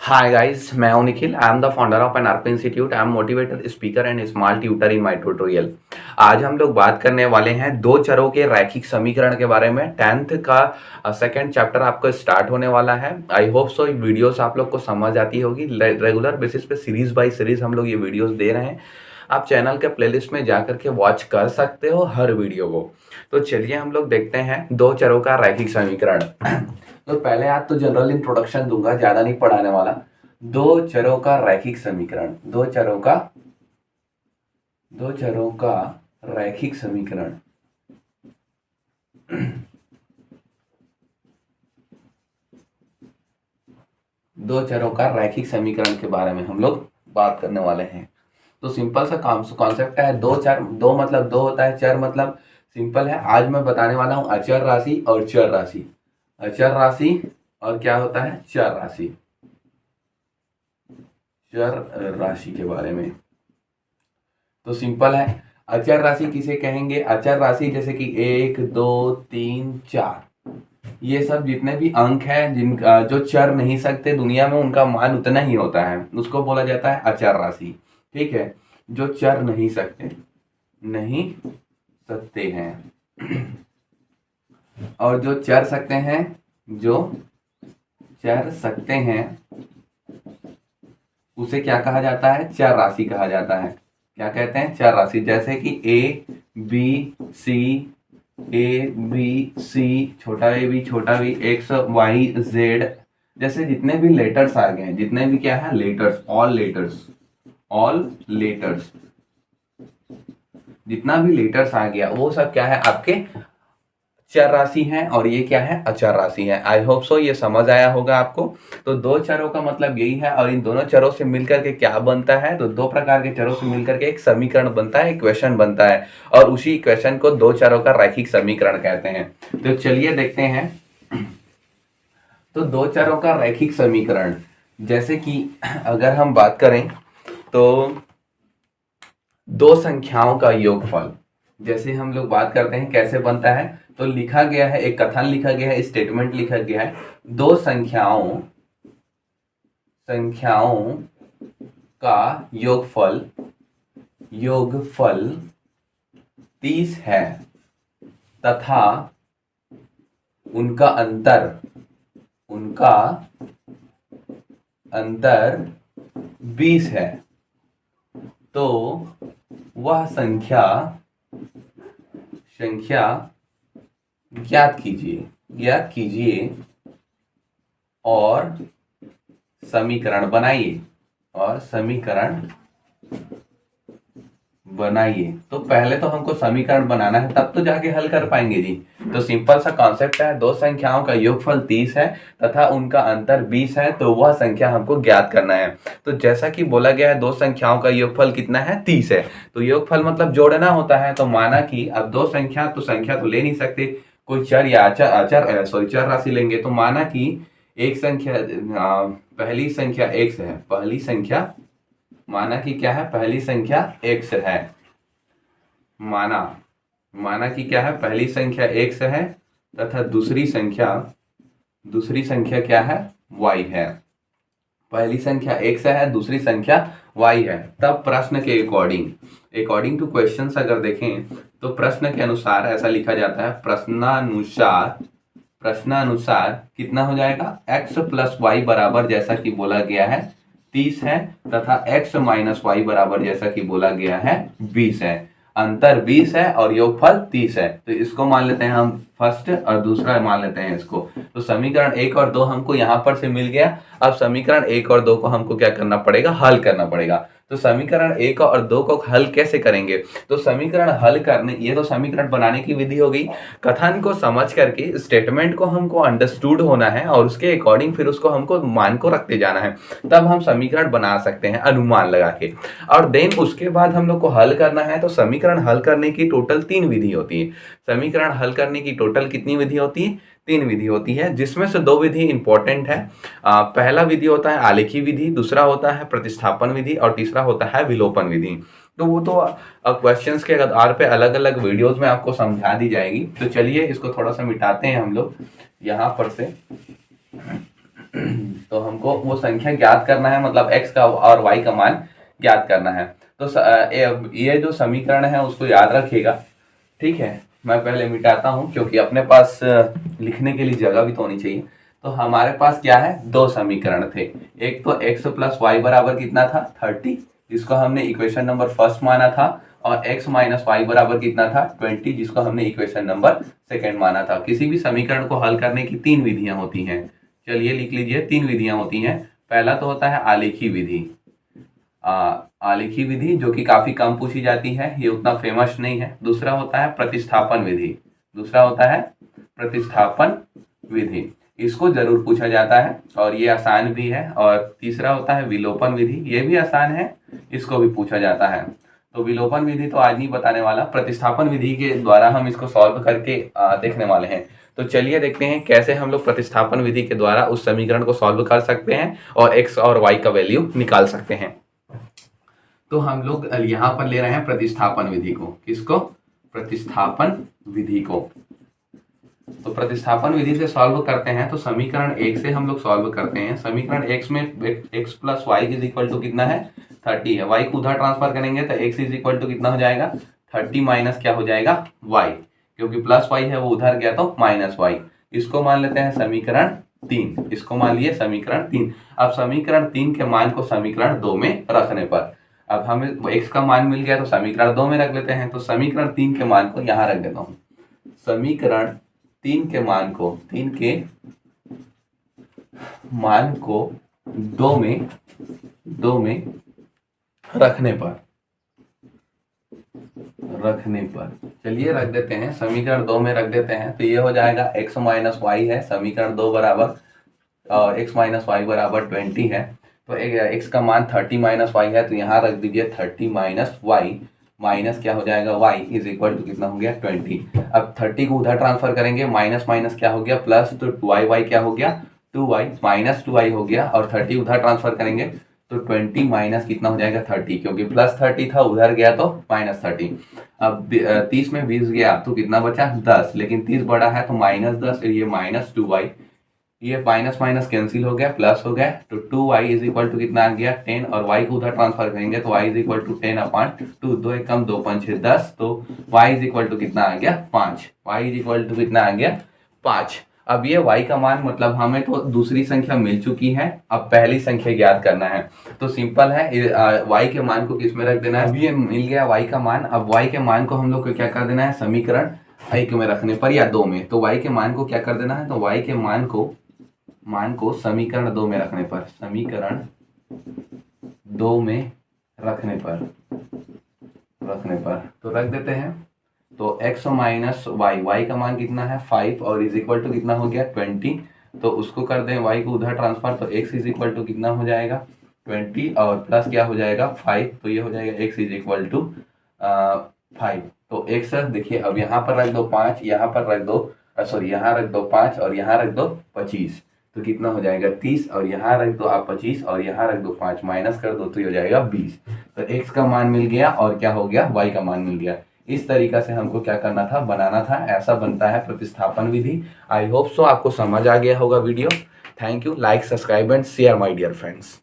Hi guys, मैं हूं Nikhil. I am the founder of N RP institute. I am motivated speaker and small tutor in my tutorial. आज हम लोग बात करने वाले हैं दो चरों के रैखिक समीकरण के बारे में। 10th का सेकंड चैप्टर आपको स्टार्ट होने वाला है। आई होप सो वीडियोस आप लोग को समझ आती होगी। रेगुलर बेसिस पे सीरीज बाय सीरीज हम लोग ये वीडियोस दे रहे हैं। आप चैनल के प्लेलिस्ट में जाकर के वॉच कर सकते हो हर वीडियो को। तो चलिए हम लोग देखते हैं दो चरों का रैखिक समीकरण। तो पहले आज तो जनरल इंट्रोडक्शन दूंगा, ज्यादा नहीं पढ़ाने वाला। दो चरों का रैखिक समीकरण, दो चरों का रैखिक समीकरण। दो चरों का रैखिक समीकरण के बारे में हम लोग बात करने वाले हैं। तो सिंपल सा कॉन्सेप्ट है। दो चर, दो मतलब दो होता है, चर मतलब सिंपल है। आज मैं बताने वाला हूं अचर राशि और चर राशि। अचर राशि और क्या होता है, चर राशि। चर राशि के बारे में तो सिंपल है। अचर राशि किसे कहेंगे? अचर राशि जैसे कि 1 2 3 4, ये सब जितने भी अंक हैं जिन जो चर नहीं सकते दुनिया में, उनका मान उतना ही होता है, उसको बोला जाता है अचर राशि। ठीक है, जो चर नहीं सकते हैं और जो चर सकते हैं, जो चर सकते हैं उसे क्या कहा जाता है? चर राशि कहा जाता है। क्या कहते हैं? चर राशि। जैसे कि ए बी सी, छोटा ए बी छोटा बी, एक्स वाई जेड, जैसे जितने भी लेटर्स आ गए हैं, जितने भी क्या है लेटर्स, ऑल लेटर्स, जितना भी लेटर्स आ गया वो सब क्या है? आपके चर राशि है। और ये क्या है? अचर राशि है। आई होप सो ये समझ आया होगा आपको। तो दो चरों का मतलब यही है। और इन दोनों चरों से मिलकर के क्या बनता है? तो दो प्रकार के चरों से मिलकर के एक समीकरण बनता है, इक्वेशन बनता है। और उसी इक्वेशन को दो चरों का रैखिक समीकरण कहते हैं। तो चलिए देखते हैं। तो दो चरों का रैखिक समीकरण, जैसे कि अगर हम बात करें तो दो संख्याओं का योगफल, जैसे हम लोग बात करते हैं कैसे बनता है, तो लिखा गया है, एक कथन लिखा गया है, स्टेटमेंट लिखा गया है। दो संख्याओं का योगफल 30 है तथा उनका अंतर 20 है। तो वह संख्या ज्ञात कीजिए और समीकरण बनाइए। तो पहले तो हमको समीकरण बनाना है, तब तो जाके हल कर पाएंगे जी। तो सिंपल सा कॉन्सेप्ट है, दो संख्याओं का योगफल 30 है तथा उनका अंतर 20 है, तो वह संख्या हमको ज्ञात करना है। तो जैसा कि बोला गया है दो संख्याओं का योगफल कितना है? 30 है। तो योगफल मतलब जोड़ना होता है। तो माना कि अब दो संख्या तो ले नहीं सकते, कोई चर या चर राशि लेंगे। तो माना कि एक संख्या, पहली संख्या x है, माना कि क्या है? पहली संख्या x है। माना कि क्या है? पहली संख्या x है तथा दूसरी संख्या क्या है? y है। पहली संख्या x है, दूसरी संख्या y है। तब प्रश्न के अकॉर्डिंग टू क्वेश्चंस अगर देखें तो प्रश्न के अनुसार ऐसा लिखा जाता है, प्रश्नानुसार कितना हो जाएगा? x प्लस वाई बराबर, जैसा कि बोला गया है, 30 है तथा x माइनस वाई बराबर, जैसा कि बोला गया है, 20 है। अंतर 20 है और योगफल 30 है। तो इसको मान लेते हैं हम फर्स्ट और दूसरा मान लेते हैं इसको। तो समीकरण 1 और 2 हमको यहां पर से मिल गया। अब समीकरण 1 और 2 को हमको क्या करना पड़ेगा? हल करना पड़ेगा। तो समीकरण 1 और 2 को हल कैसे करेंगे? तो समीकरण हल करने, ये तो समीकरण बनाने की विधि हो गई। कथन को समझ करके स्टेटमेंट को हमको अंडरस्टूड होना है और उसके अकॉर्डिंग फिर उसको हमको मान को रखते जाना है, तब हम समीकरण बना सकते हैं अनुमान लगा के। और देन उसके बाद हम लोग को हल करना है। तो समीकरण हल करने की टोटल 3 विधि होती है। समीकरण हल करने की टोटल कितनी विधि होती है? 3 विधि होती है, जिसमें से 2 विधि इंपॉर्टेंट है। पहला विधि होता है आलेखी विधि, दूसरा होता है प्रतिस्थापन विधि और तीसरा होता है विलोपन विधि। तो वो तो क्वेश्चंस के आधार पे अलग अलग वीडियोस में आपको समझा दी जाएगी। तो चलिए इसको थोड़ा सा मिटाते हैं हम लोग यहाँ पर से। तो हमको वो संख्या ज्ञात करना है, मतलब x का और y का मान ज्ञात करना है। तो ये जो समीकरण है उसको याद रखिएगा, ठीक है। मैं पहले मिटाता हूँ क्योंकि अपने पास लिखने के लिए जगह भी तो होनी चाहिए। तो हमारे पास क्या है, दो समीकरण थे। एक तो x प्लस वाई बराबर कितना था 30, जिसको हमने इक्वेशन नंबर फर्स्ट माना था, और x माइनस वाई बराबर कितना था 20, जिसको हमने इक्वेशन नंबर सेकेंड माना था। किसी भी समीकरण को हल करने की तीन विधियां होती हैं। चलिए लिख लीजिए, तीन विधियां होती हैं। पहला तो होता है आलेखी विधि। आलेखी विधि जो कि काफी कम पूछी जाती है, ये उतना फेमस नहीं है। दूसरा होता है प्रतिस्थापन विधि, दूसरा होता है प्रतिस्थापन विधि, इसको जरूर पूछा जाता है और ये आसान भी है। और तीसरा होता है विलोपन विधि, ये भी आसान है, इसको भी पूछा जाता है। तो विलोपन विधि तो आज नहीं बताने वाला, प्रतिस्थापन विधि के द्वारा हम इसको सॉल्व करके देखने वाले हैं। तो चलिए देखते हैं कैसे हम लोग प्रतिस्थापन विधि के द्वारा उस समीकरण को सॉल्व कर सकते हैं और x और y का वैल्यू निकाल सकते हैं। तो हम लोग यहाँ पर ले रहे हैं प्रतिस्थापन विधि को। किसको? प्रतिस्थापन विधि को। तो प्रतिस्थापन विधि से सॉल्व करते हैं तो समीकरण एक से हम लोग सॉल्व करते हैं। समीकरण x में x प्लस वाई इज इक्वल टू कितना है 30 है। y को उधर ट्रांसफर करेंगे तो x इज इक्वल टू कितना हो जाएगा 30 माइनस क्या हो जाएगा y, क्योंकि प्लस y है वो उधर गया तो माइनस y। इसको मान लेते हैं समीकरण 3, इसको मान लिए समीकरण 3। अब समीकरण 3 के मान को समीकरण 2 में रखने पर अब हमें x का मान मिल गया तो समीकरण 2 में रख लेते हैं। तो समीकरण 3 के मान को यहाँ रख देता हूँ। समीकरण 3 के मान को 2 में रखने पर चलिए रख देते हैं, समीकरण 2 में रख देते हैं। तो ये हो जाएगा x माइनस वाई है, समीकरण 2 बराबर x माइनस वाई बराबर 20 है। तो x का मान 30 माइनस वाई है, तो यहाँ रख दीजिए 30 माइनस वाई, माइनस क्या हो जाएगा y इज इक्वल टू कितना हो गया 20। अब 30 को उधर ट्रांसफर करेंगे, माइनस माइनस क्या हो गया प्लस, तो 2y क्या हो गया 2y, माइनस 2y हो गया, और 30 उधर ट्रांसफर करेंगे तो 20 माइनस कितना हो जाएगा 30, क्योंकि प्लस 30 था उधर गया तो माइनस 30। अब 30 में 20 गया तो कितना बचा 10, लेकिन 30 बड़ा है तो माइनस 10, ये माइनस 2y, ये माइनस माइनस कैंसिल हो गया, प्लस हो गया, तो 2y इज इक्वल टू कितना आ गया 10, और y को उधर ट्रांसफर करेंगे तो y is equal to 10 upon 2, 2 एक कम 2 5 6 10, तो y इज इक्वल टू कितना आ गया 5, y इज इक्वल टू कितना आ गया 5। अब ये y का मान, मतलब हमें तो दूसरी संख्या मिल चुकी है, अब पहली संख्या ज्ञात करना है। तो सिंपल है, y के मान को किस में रख देना है। अब ये मिल गया y का मान, अब y के मान को हम लोग को क्या कर देना है समीकरण 1 में रखने पर या 2 में। तो y के मान को क्या कर देना है, तो y के मान को समीकरण 2 में रखने पर, समीकरण 2 में रखने पर तो रख देते हैं। तो x माइनस वाई, वाई का मान कितना है 5, और इज इक्वल टू कितना हो गया 20, तो उसको कर दें y को उधर ट्रांसफर, तो x इज इक्वल टू कितना हो जाएगा 20 और प्लस क्या हो जाएगा 5, तो ये हो जाएगा x इज इक्वल टू 5। तो x देखिए, अब यहाँ पर रख दो 5, यहाँ पर रख दो सॉरी यहाँ रख दो 5 और यहाँ रख दो 25, तो कितना हो जाएगा 30, और यहाँ रख दो आप 25 और यहाँ रख दो 5, माइनस कर दो तो ये हो जाएगा 20। तो x का मान मिल गया और क्या हो गया y का मान मिल गया। इस तरीका से हमको क्या करना था, बनाना था। ऐसा बनता है प्रतिस्थापन विधि। आई होप सो आपको समझ आ गया होगा video. Thank you, like subscribe and share my dear friends.